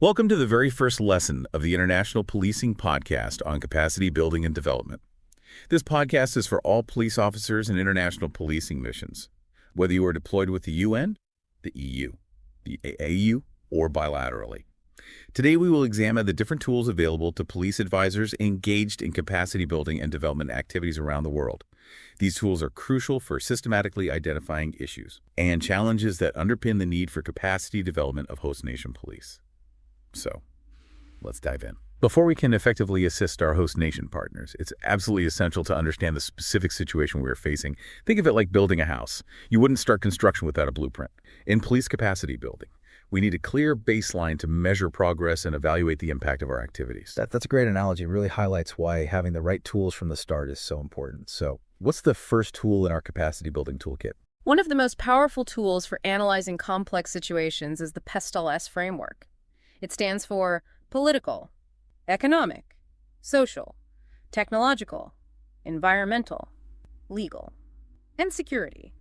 Welcome to the very first lesson of the International Policing Podcast on Capacity Building and Development. This podcast is for all police officers in international policing missions, whether you are deployed with the UN, the EU, the AAU, or bilaterally. Today we will examine the different tools available to police advisors engaged in capacity building and development activities around the world. These tools are crucial for systematically identifying issues and challenges that underpin the need for capacity development of host nation police. So, let's dive in. Before we can effectively assist our host nation partners, it's absolutely essential to understand the specific situation we are facing. Think of it like building a house. You wouldn't start construction without a blueprint. In police capacity building, we need a clear baseline to measure progress and evaluate the impact of our activities. That's a great analogy. It really highlights why having the right tools from the start is so important. So, what's the first tool in our capacity building toolkit? One of the most powerful tools for analyzing complex situations is the PESTLE-S framework. It stands for political, economic, social, technological, environmental, legal, and security.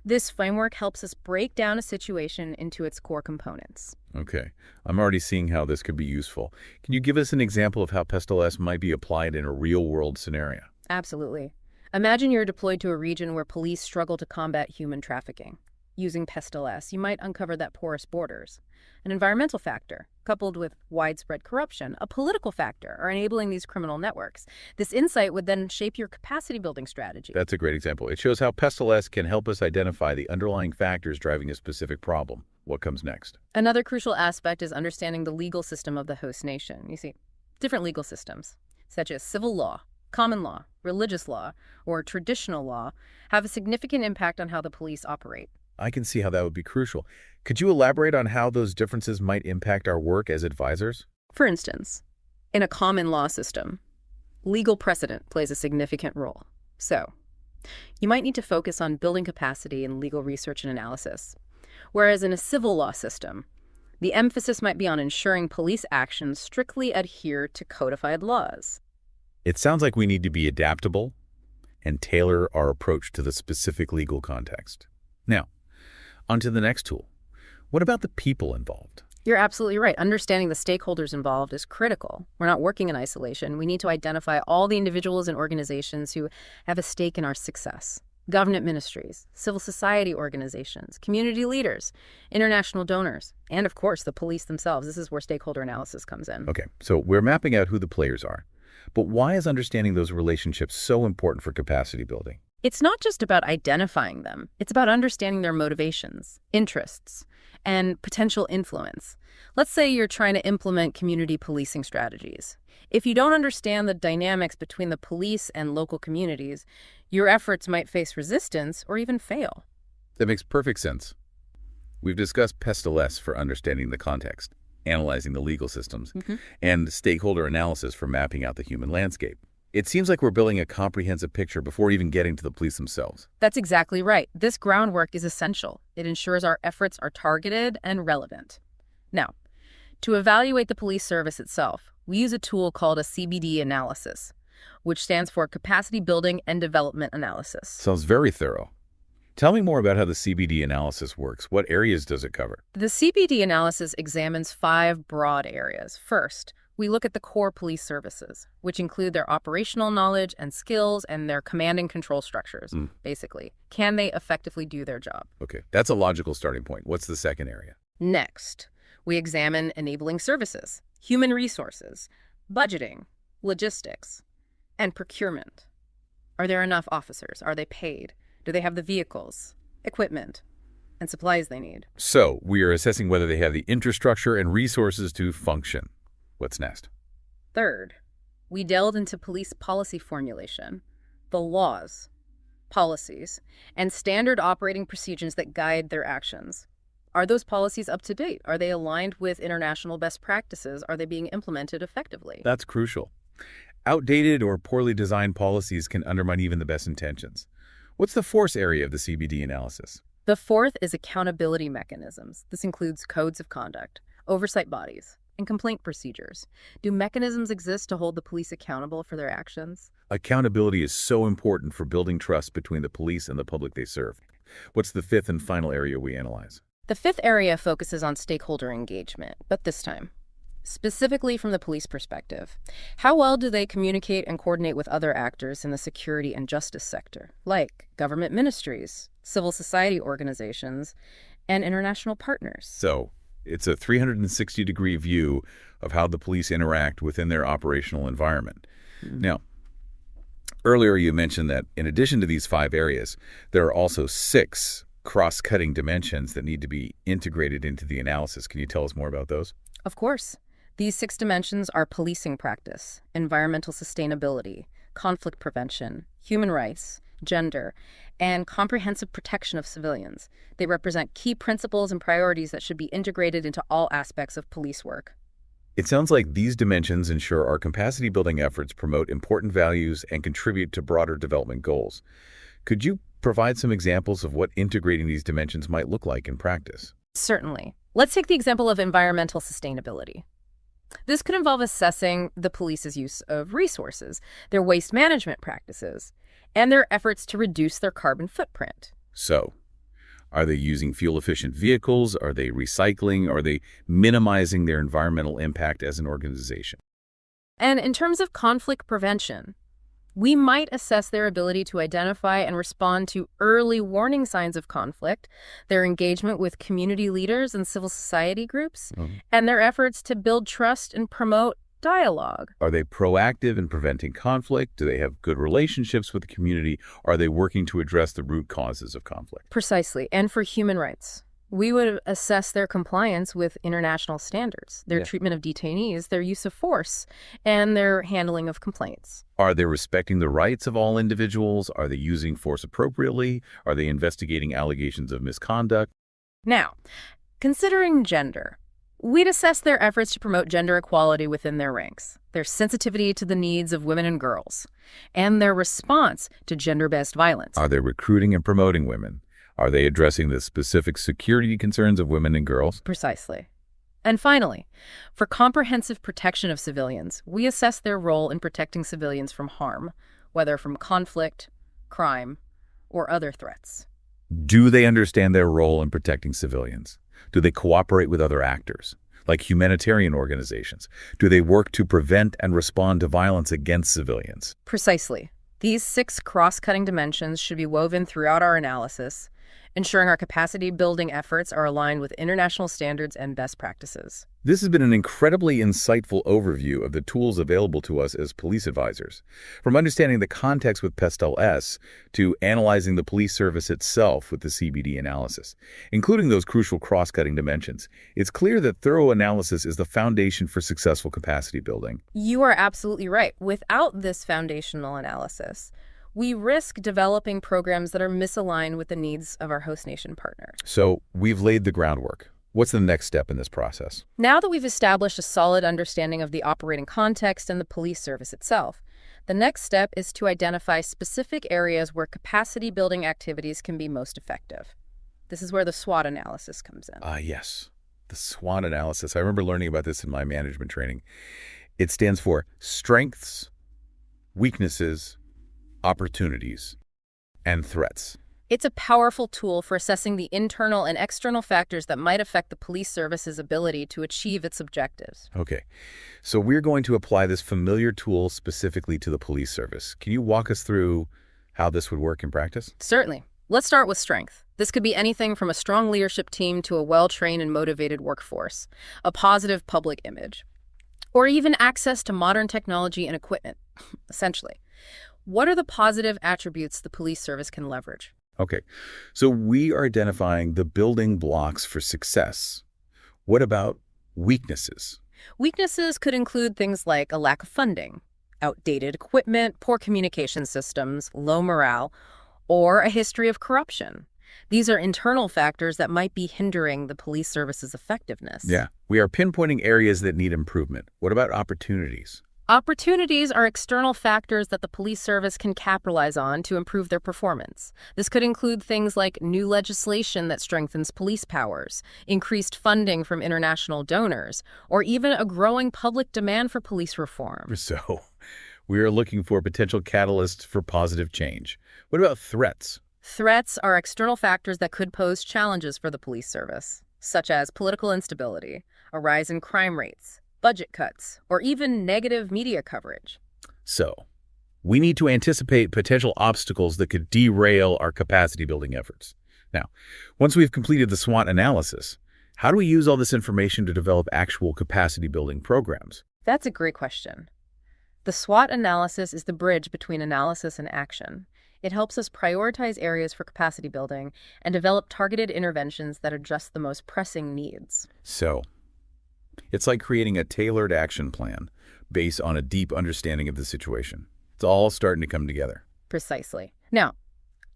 This framework helps us break down a situation into its core components. Okay, I'm already seeing how this could be useful. Can you give us an example of how PESTLE-S might be applied in a real-world scenario? Absolutely. Imagine you're deployed to a region where police struggle to combat human trafficking. Using PESTLE-S, you might uncover that porous borders, an environmental factor, coupled with widespread corruption, a political factor, are enabling these criminal networks. This insight would then shape your capacity building strategy. That's a great example. It shows how PESTLE-S can help us identify the underlying factors driving a specific problem. What comes next? Another crucial aspect is understanding the legal system of the host nation. You see, different legal systems, such as civil law, common law, religious law, or traditional law, have a significant impact on how the police operate. I can see how that would be crucial. Could you elaborate on how those differences might impact our work as advisors? For instance, in a common law system, legal precedent plays a significant role. So, you might need to focus on building capacity in legal research and analysis. Whereas in a civil law system, the emphasis might be on ensuring police actions strictly adhere to codified laws. It sounds like we need to be adaptable and tailor our approach to the specific legal context. Now, on to the next tool. What about the people involved? You're absolutely right. Understanding the stakeholders involved is critical. We're not working in isolation. We need to identify all the individuals and organizations who have a stake in our success. Government ministries, civil society organizations, community leaders, international donors, and of course, the police themselves. This is where stakeholder analysis comes in. Okay, so we're mapping out who the players are. But why is understanding those relationships so important for capacity building? It's not just about identifying them. It's about understanding their motivations, interests, and potential influence. Let's say you're trying to implement community policing strategies. If you don't understand the dynamics between the police and local communities, your efforts might face resistance or even fail. That makes perfect sense. We've discussed PESTLE-S for understanding the context, analyzing the legal systems, and stakeholder analysis for mapping out the human landscape. It seems like we're building a comprehensive picture before even getting to the police themselves. That's exactly right. This groundwork is essential. It ensures our efforts are targeted and relevant. Now, to evaluate the police service itself, we use a tool called a CBD analysis, which stands for Capacity Building and Development Analysis. Sounds very thorough. Tell me more about how the CBD analysis works. What areas does it cover? The CBD analysis examines 5 broad areas. First, we look at the core police services, which include their operational knowledge and skills and their command and control structures, basically. Can they effectively do their job? Okay, that's a logical starting point. What's the second area? Next, we examine enabling services, human resources, budgeting, logistics, and procurement. Are there enough officers? Are they paid? Do they have the vehicles, equipment, and supplies they need? So, we are assessing whether they have the infrastructure and resources to function. What's next? Third, we delved into police policy formulation, the laws, policies, and standard operating procedures that guide their actions. Are those policies up to date? Are they aligned with international best practices? Are they being implemented effectively? That's crucial. Outdated or poorly designed policies can undermine even the best intentions. What's the fourth area of the CBD analysis? The fourth is accountability mechanisms. This includes codes of conduct, oversight bodies, and complaint procedures. Do mechanisms exist to hold the police accountable for their actions? Accountability is so important for building trust between the police and the public they serve. What's the fifth and final area we analyze? The fifth area focuses on stakeholder engagement, but this time, specifically from the police perspective. How well do they communicate and coordinate with other actors in the security and justice sector, like government ministries, civil society organizations, and international partners? So it's a 360-degree view of how the police interact within their operational environment. Now, earlier you mentioned that in addition to these 5 areas, there are also 6 cross-cutting dimensions that need to be integrated into the analysis. Can you tell us more about those? Of course. These 6 dimensions are policing practice, environmental sustainability, conflict prevention, human rights, gender, and comprehensive protection of civilians. They represent key principles and priorities that should be integrated into all aspects of police work. It sounds like these dimensions ensure our capacity-building efforts promote important values and contribute to broader development goals. Could you provide some examples of what integrating these dimensions might look like in practice? Certainly. Let's take the example of environmental sustainability. This could involve assessing the police's use of resources, their waste management practices, and their efforts to reduce their carbon footprint. So, are they using fuel-efficient vehicles? Are they recycling? Are they minimizing their environmental impact as an organization? And in terms of conflict prevention, we might assess their ability to identify and respond to early warning signs of conflict, their engagement with community leaders and civil society groups, and their efforts to build trust and promote dialogue. Are they proactive in preventing conflict? Do they have good relationships with the community? Are they working to address the root causes of conflict? Precisely. And for human rights, we would assess their compliance with international standards, their treatment of detainees, their use of force, and their handling of complaints. Are they respecting the rights of all individuals? Are they using force appropriately? Are they investigating allegations of misconduct? Now, considering gender, we'd assess their efforts to promote gender equality within their ranks, their sensitivity to the needs of women and girls, and their response to gender-based violence. Are they recruiting and promoting women? Are they addressing the specific security concerns of women and girls? Precisely. And finally, for comprehensive protection of civilians, we assess their role in protecting civilians from harm, whether from conflict, crime, or other threats. Do they understand their role in protecting civilians? Do they cooperate with other actors, like humanitarian organizations? Do they work to prevent and respond to violence against civilians? Precisely. These 6 cross-cutting dimensions should be woven throughout our analysis, ensuring our capacity-building efforts are aligned with international standards and best practices. This has been an incredibly insightful overview of the tools available to us as police advisors. From understanding the context with PESTEL-S to analyzing the police service itself with the CBD analysis, including those crucial cross-cutting dimensions, it's clear that thorough analysis is the foundation for successful capacity building. You are absolutely right. Without this foundational analysis, we risk developing programs that are misaligned with the needs of our host nation partners. So we've laid the groundwork. What's the next step in this process? Now that we've established a solid understanding of the operating context and the police service itself, the next step is to identify specific areas where capacity-building activities can be most effective. This is where the SWOT analysis comes in. Yes, the SWOT analysis. I remember learning about this in my management training. It stands for strengths, weaknesses, opportunities, and threats. It's a powerful tool for assessing the internal and external factors that might affect the police service's ability to achieve its objectives. Okay, so we're going to apply this familiar tool specifically to the police service. Can you walk us through how this would work in practice? Certainly. Let's start with strength. This could be anything from a strong leadership team to a well-trained and motivated workforce, a positive public image, or even access to modern technology and equipment, essentially. What are the positive attributes the police service can leverage? Okay, so we are identifying the building blocks for success. What about weaknesses? Weaknesses could include things like a lack of funding, outdated equipment, poor communication systems, low morale, or a history of corruption. These are internal factors that might be hindering the police service's effectiveness. Yeah, we are pinpointing areas that need improvement. What about opportunities? Opportunities are external factors that the police service can capitalize on to improve their performance. This could include things like new legislation that strengthens police powers, increased funding from international donors, or even a growing public demand for police reform. So, we are looking for potential catalysts for positive change. What about threats? Threats are external factors that could pose challenges for the police service, such as political instability, a rise in crime rates, budget cuts, or even negative media coverage. So, we need to anticipate potential obstacles that could derail our capacity building efforts. Now, once we've completed the SWOT analysis, how do we use all this information to develop actual capacity building programs? That's a great question. The SWOT analysis is the bridge between analysis and action. It helps us prioritize areas for capacity building and develop targeted interventions that address the most pressing needs. So, it's like creating a tailored action plan based on a deep understanding of the situation. It's all starting to come together. Precisely. Now,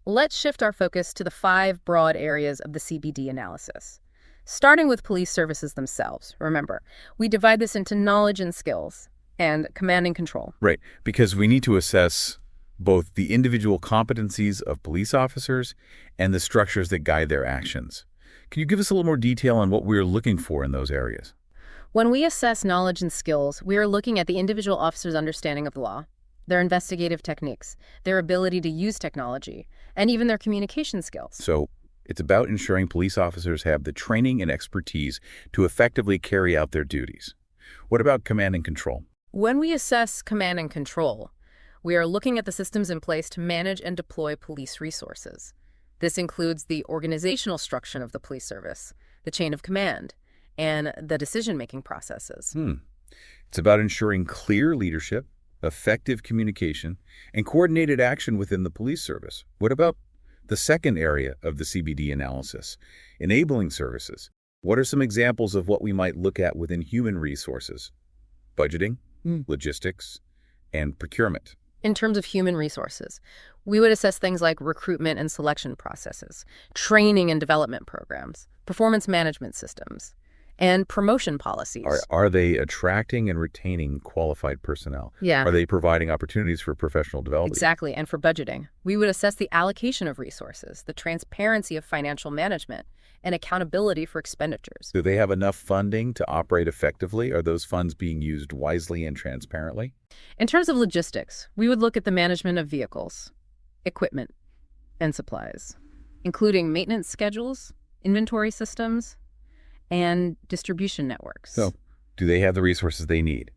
let's shift our focus to the 5 broad areas of the CBD analysis. Starting with police services themselves. Remember, we divide this into knowledge and skills and command and control. Right, because we need to assess both the individual competencies of police officers and the structures that guide their actions. Can you give us a little more detail on what we're looking for in those areas? When we assess knowledge and skills, we are looking at the individual officer's understanding of the law, their investigative techniques, their ability to use technology, and even their communication skills. So, it's about ensuring police officers have the training and expertise to effectively carry out their duties. What about command and control? When we assess command and control, we are looking at the systems in place to manage and deploy police resources. This includes the organizational structure of the police service, the chain of command, and the decision-making processes. It's about ensuring clear leadership, effective communication, and coordinated action within the police service. What about the second area of the CBD analysis, enabling services? What are some examples of what we might look at within human resources? Budgeting, logistics, and procurement. In terms of human resources, we would assess things like recruitment and selection processes, training and development programs, performance management systems, and promotion policies. Are they attracting and retaining qualified personnel? Yeah. Are they providing opportunities for professional development? Exactly. And for budgeting, we would assess the allocation of resources, the transparency of financial management, and accountability for expenditures. Do they have enough funding to operate effectively? Are those funds being used wisely and transparently? In terms of logistics, we would look at the management of vehicles, equipment, and supplies, including maintenance schedules, inventory systems, and distribution networks. So, do they have the resources they need?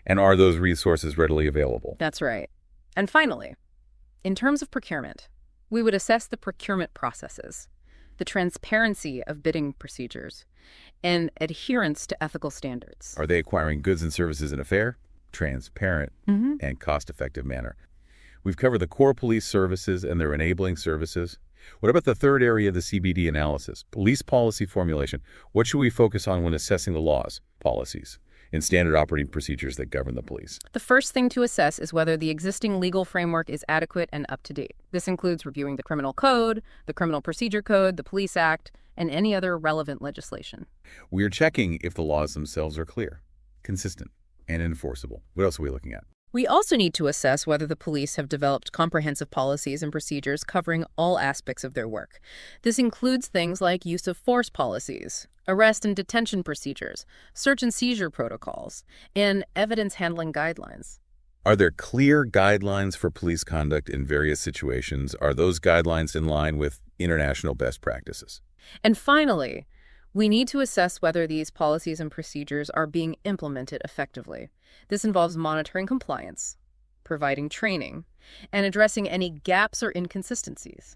And are those resources readily available? That's right. And finally, in terms of procurement, we would assess the procurement processes, the transparency of bidding procedures, and adherence to ethical standards. Are they acquiring goods and services in a fair, transparent, and cost-effective manner? We've covered the core police services and their enabling services. What about the third area of the CBD analysis, police policy formulation? What should we focus on when assessing the laws, policies, and standard operating procedures that govern the police? The first thing to assess is whether the existing legal framework is adequate and up to date. This includes reviewing the criminal code, the criminal procedure code, the police act, and any other relevant legislation. We're checking if the laws themselves are clear, consistent, and enforceable. What else are we looking at? We also need to assess whether the police have developed comprehensive policies and procedures covering all aspects of their work. This includes things like use of force policies, arrest and detention procedures, search and seizure protocols, and evidence handling guidelines. Are there clear guidelines for police conduct in various situations? Are those guidelines in line with international best practices? And finally, we need to assess whether these policies and procedures are being implemented effectively. This involves monitoring compliance, providing training, and addressing any gaps or inconsistencies.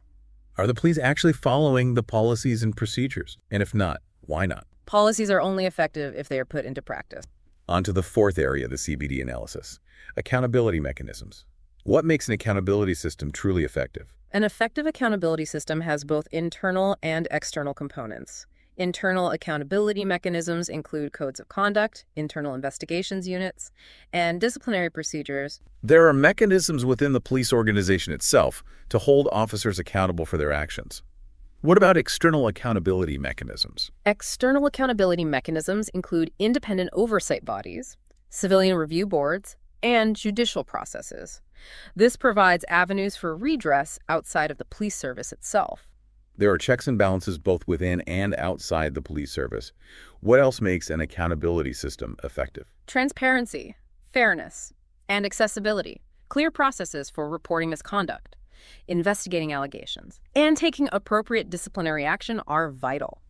Are the police actually following the policies and procedures? And if not, why not? Policies are only effective if they are put into practice. On to the fourth area of the CBD analysis, accountability mechanisms. What makes an accountability system truly effective? An effective accountability system has both internal and external components. Internal accountability mechanisms include codes of conduct, internal investigations units, and disciplinary procedures. There are mechanisms within the police organization itself to hold officers accountable for their actions. What about external accountability mechanisms? External accountability mechanisms include independent oversight bodies, civilian review boards, and judicial processes. This provides avenues for redress outside of the police service itself. There are checks and balances both within and outside the police service. What else makes an accountability system effective? Transparency, fairness, and accessibility. Clear processes for reporting misconduct, investigating allegations, and taking appropriate disciplinary action are vital.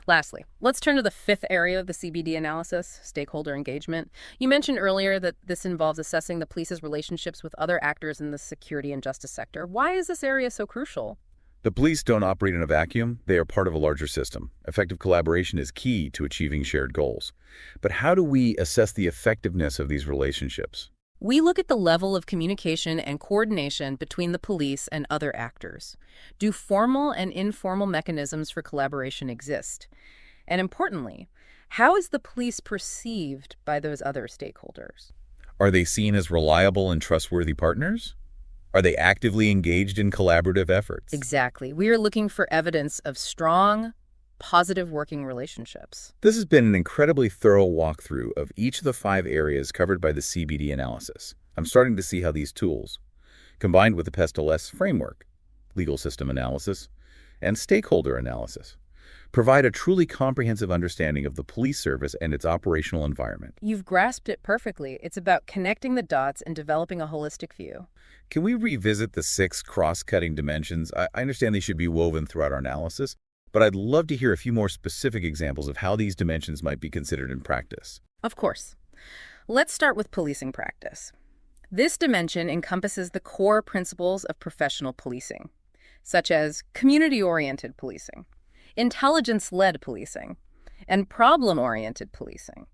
Lastly, let's turn to the fifth area of the CBD analysis, stakeholder engagement. You mentioned earlier that this involves assessing the police's relationships with other actors in the security and justice sector. Why is this area so crucial? The police don't operate in a vacuum. They are part of a larger system. Effective collaboration is key to achieving shared goals. But how do we assess the effectiveness of these relationships? We look at the level of communication and coordination between the police and other actors. Do formal and informal mechanisms for collaboration exist? And importantly, how is the police perceived by those other stakeholders? Are they seen as reliable and trustworthy partners? Are they actively engaged in collaborative efforts? Exactly. We are looking for evidence of strong, positive working relationships. This has been an incredibly thorough walkthrough of each of the 5 areas covered by the CBD analysis. I'm starting to see how these tools, combined with the PESTLE-S framework, legal system analysis, and stakeholder analysis, provide a truly comprehensive understanding of the police service and its operational environment. You've grasped it perfectly. It's about connecting the dots and developing a holistic view. Can we revisit the 6 cross-cutting dimensions? I understand they should be woven throughout our analysis, but I'd love to hear a few more specific examples of how these dimensions might be considered in practice. Of course. Let's start with policing practice. This dimension encompasses the core principles of professional policing, such as community-oriented policing, intelligence-led policing, and problem-oriented policing.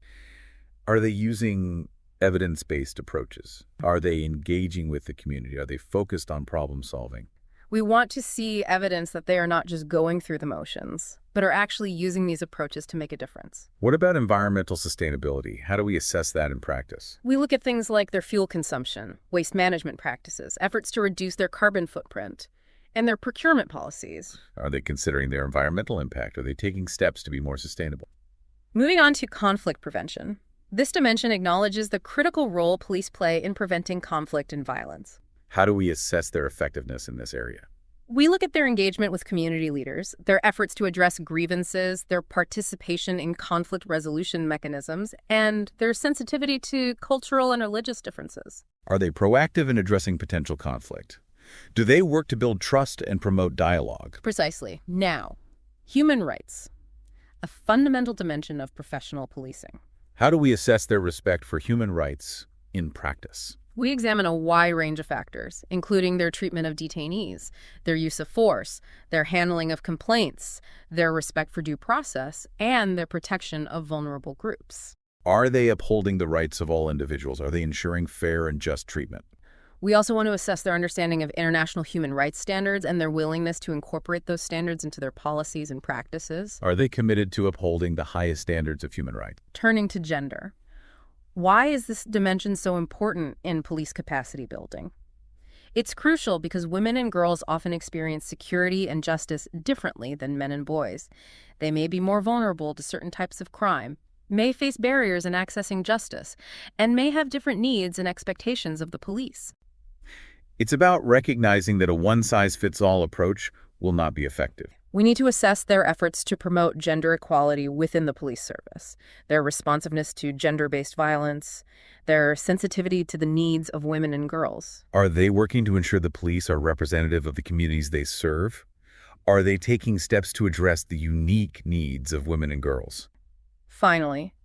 Are they using evidence-based approaches? Are they engaging with the community? Are they focused on problem solving? We want to see evidence that they are not just going through the motions, but are actually using these approaches to make a difference. What about environmental sustainability? How do we assess that in practice? We look at things like their fuel consumption, waste management practices, efforts to reduce their carbon footprint, and their procurement policies. Are they considering their environmental impact? Are they taking steps to be more sustainable? Moving on to conflict prevention. This dimension acknowledges the critical role police play in preventing conflict and violence. How do we assess their effectiveness in this area? We look at their engagement with community leaders, their efforts to address grievances, their participation in conflict resolution mechanisms, and their sensitivity to cultural and religious differences. Are they proactive in addressing potential conflict? Do they work to build trust and promote dialogue? Precisely. Now, human rights, a fundamental dimension of professional policing. How do we assess their respect for human rights in practice? We examine a wide range of factors, including their treatment of detainees, their use of force, their handling of complaints, their respect for due process, and their protection of vulnerable groups. Are they upholding the rights of all individuals? Are they ensuring fair and just treatment? We also want to assess their understanding of international human rights standards and their willingness to incorporate those standards into their policies and practices. Are they committed to upholding the highest standards of human rights? Turning to gender. Why is this dimension so important in police capacity building? It's crucial because women and girls often experience security and justice differently than men and boys. They may be more vulnerable to certain types of crime, may face barriers in accessing justice, and may have different needs and expectations of the police. It's about recognizing that a one-size-fits-all approach will not be effective. We need to assess their efforts to promote gender equality within the police service, their responsiveness to gender-based violence, their sensitivity to the needs of women and girls. Are they working to ensure the police are representative of the communities they serve? Are they taking steps to address the unique needs of women and girls? Finally,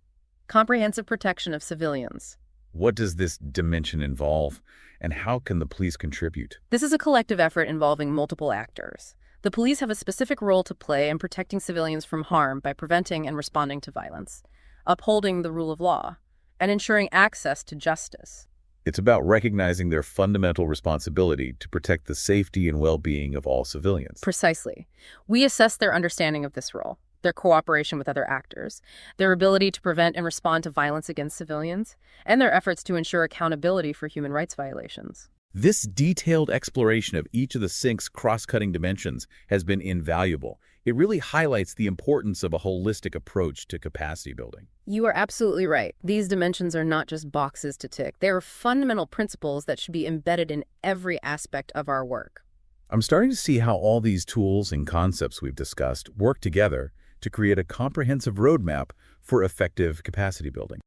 comprehensive protection of civilians. What does this dimension involve, and how can the police contribute? This is a collective effort involving multiple actors. The police have a specific role to play in protecting civilians from harm by preventing and responding to violence, upholding the rule of law, and ensuring access to justice. It's about recognizing their fundamental responsibility to protect the safety and well-being of all civilians. Precisely. We assess their understanding of this role, their cooperation with other actors, their ability to prevent and respond to violence against civilians, and their efforts to ensure accountability for human rights violations. This detailed exploration of each of the 6 cross-cutting dimensions has been invaluable. It really highlights the importance of a holistic approach to capacity building. You are absolutely right. These dimensions are not just boxes to tick. They are fundamental principles that should be embedded in every aspect of our work. I'm starting to see how all these tools and concepts we've discussed work together to create a comprehensive roadmap for effective capacity building.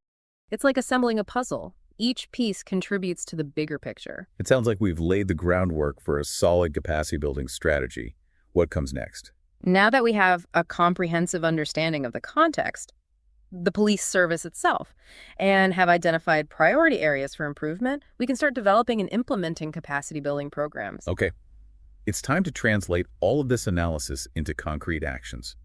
It's like assembling a puzzle. Each piece contributes to the bigger picture. It sounds like we've laid the groundwork for a solid capacity building strategy. What comes next? Now that we have a comprehensive understanding of the context, the police service itself, and have identified priority areas for improvement, we can start developing and implementing capacity building programs. Okay, it's time to translate all of this analysis into concrete actions.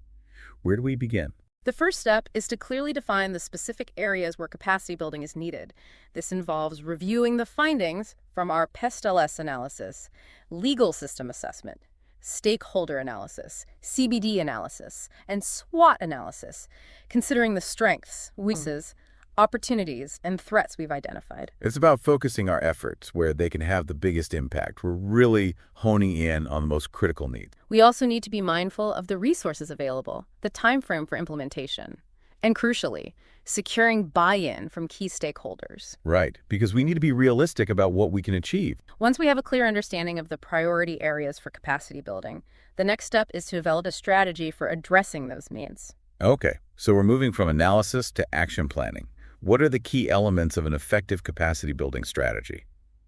Where do we begin? The first step is to clearly define the specific areas where capacity building is needed. This involves reviewing the findings from our PEST-LS analysis, legal system assessment, stakeholder analysis, CBD analysis, and SWOT analysis, considering the strengths, weaknesses, opportunities, and threats we've identified. It's about focusing our efforts where they can have the biggest impact. We're really honing in on the most critical needs. We also need to be mindful of the resources available, the time frame for implementation, and crucially, securing buy-in from key stakeholders. Right, because we need to be realistic about what we can achieve. Once we have a clear understanding of the priority areas for capacity building, the next step is to develop a strategy for addressing those needs. Okay, so we're moving from analysis to action planning. What are the key elements of an effective capacity building strategy?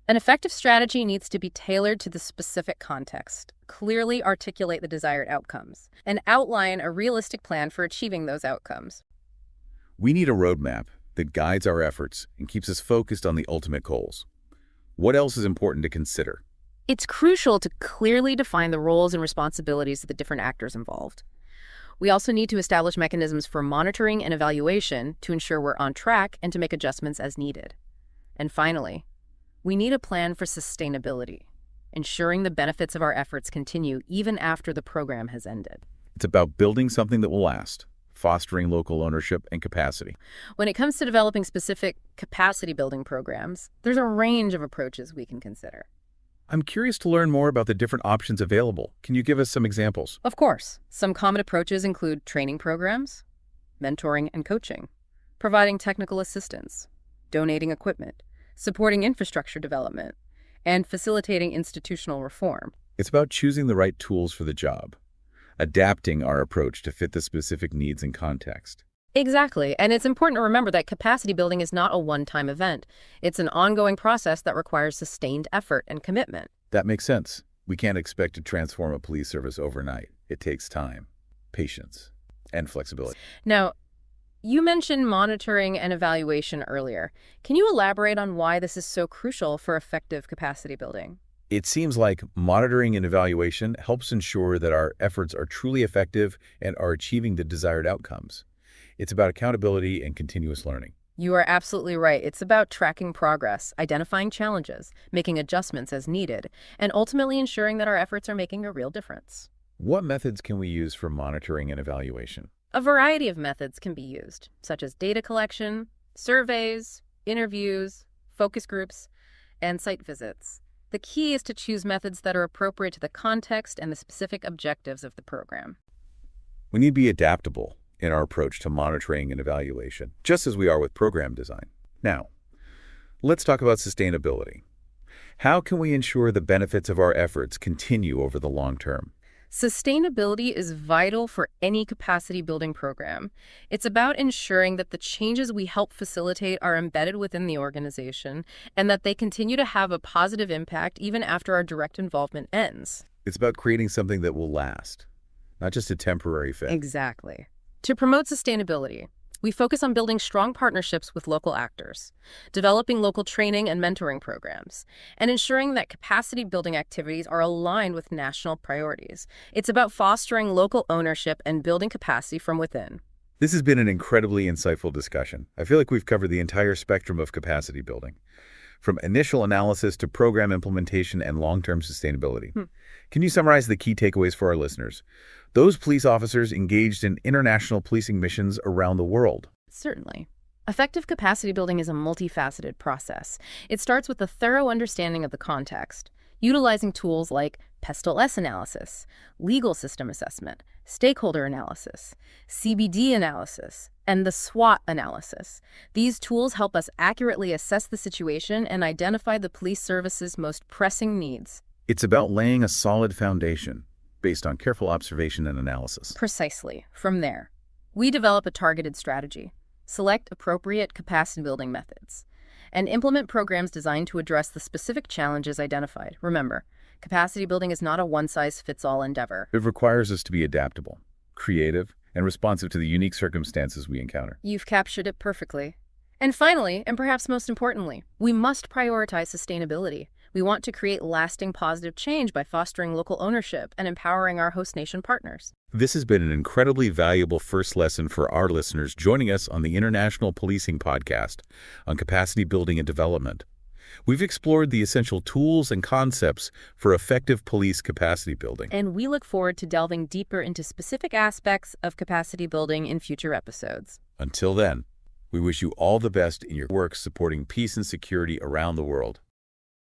An effective strategy needs to be tailored to the specific context, clearly articulate the desired outcomes, and outline a realistic plan for achieving those outcomes. We need a roadmap that guides our efforts and keeps us focused on the ultimate goals. What else is important to consider? It's crucial to clearly define the roles and responsibilities of the different actors involved. We also need to establish mechanisms for monitoring and evaluation to ensure we're on track and to make adjustments as needed. And finally, we need a plan for sustainability, ensuring the benefits of our efforts continue even after the program has ended. It's about building something that will last, fostering local ownership and capacity. When it comes to developing specific capacity building programs, there's a range of approaches we can consider. I'm curious to learn more about the different options available. Can you give us some examples? Of course, some common approaches include training programs, mentoring and coaching, providing technical assistance, donating equipment, supporting infrastructure development, and facilitating institutional reform. It's about choosing the right tools for the job, adapting our approach to fit the specific needs and context. Exactly, and it's important to remember that capacity building is not a one-time event. It's an ongoing process that requires sustained effort and commitment. That makes sense. We can't expect to transform a police service overnight. It takes time, patience, and flexibility. Now, you mentioned monitoring and evaluation earlier. Can you elaborate on why this is so crucial for effective capacity building? It seems like monitoring and evaluation helps ensure that our efforts are truly effective and are achieving the desired outcomes. It's about accountability and continuous learning. You are absolutely right. It's about tracking progress, identifying challenges, making adjustments as needed, and ultimately ensuring that our efforts are making a real difference. What methods can we use for monitoring and evaluation? A variety of methods can be used, such as data collection, surveys, interviews, focus groups, and site visits. The key is to choose methods that are appropriate to the context and the specific objectives of the program. We need to be adaptable in our approach to monitoring and evaluation, just as we are with program design. Now, let's talk about sustainability. How can we ensure the benefits of our efforts continue over the long term? Sustainability is vital for any capacity building program. It's about ensuring that the changes we help facilitate are embedded within the organization and that they continue to have a positive impact even after our direct involvement ends. It's about creating something that will last, not just a temporary fix. Exactly. To promote sustainability, we focus on building strong partnerships with local actors, developing local training and mentoring programs, and ensuring that capacity building activities are aligned with national priorities. It's about fostering local ownership and building capacity from within. This has been an incredibly insightful discussion. I feel like we've covered the entire spectrum of capacity building, from initial analysis to program implementation and long-term sustainability. Can you summarize the key takeaways for our listeners? Those police officers engaged in international policing missions around the world. Certainly. Effective capacity building is a multifaceted process. It starts with a thorough understanding of the context, utilizing tools like PEST-LS analysis, legal system assessment, stakeholder analysis, CBD analysis, and the SWOT analysis. These tools help us accurately assess the situation and identify the police service's most pressing needs. It's about laying a solid foundation based on careful observation and analysis. Precisely. From there, we develop a targeted strategy, select appropriate capacity building methods, and implement programs designed to address the specific challenges identified. Remember, Capacity building is not a one-size-fits-all endeavor. It requires us to be adaptable, creative, and responsive to the unique circumstances we encounter. You've captured it perfectly. And finally, and perhaps most importantly, we must prioritize sustainability. We want to create lasting positive change by fostering local ownership and empowering our host nation partners. This has been an incredibly valuable first lesson for our listeners joining us on the International Policing Podcast on capacity building and development. We've explored the essential tools and concepts for effective police capacity building. And we look forward to delving deeper into specific aspects of capacity building in future episodes. Until then, we wish you all the best in your work supporting peace and security around the world.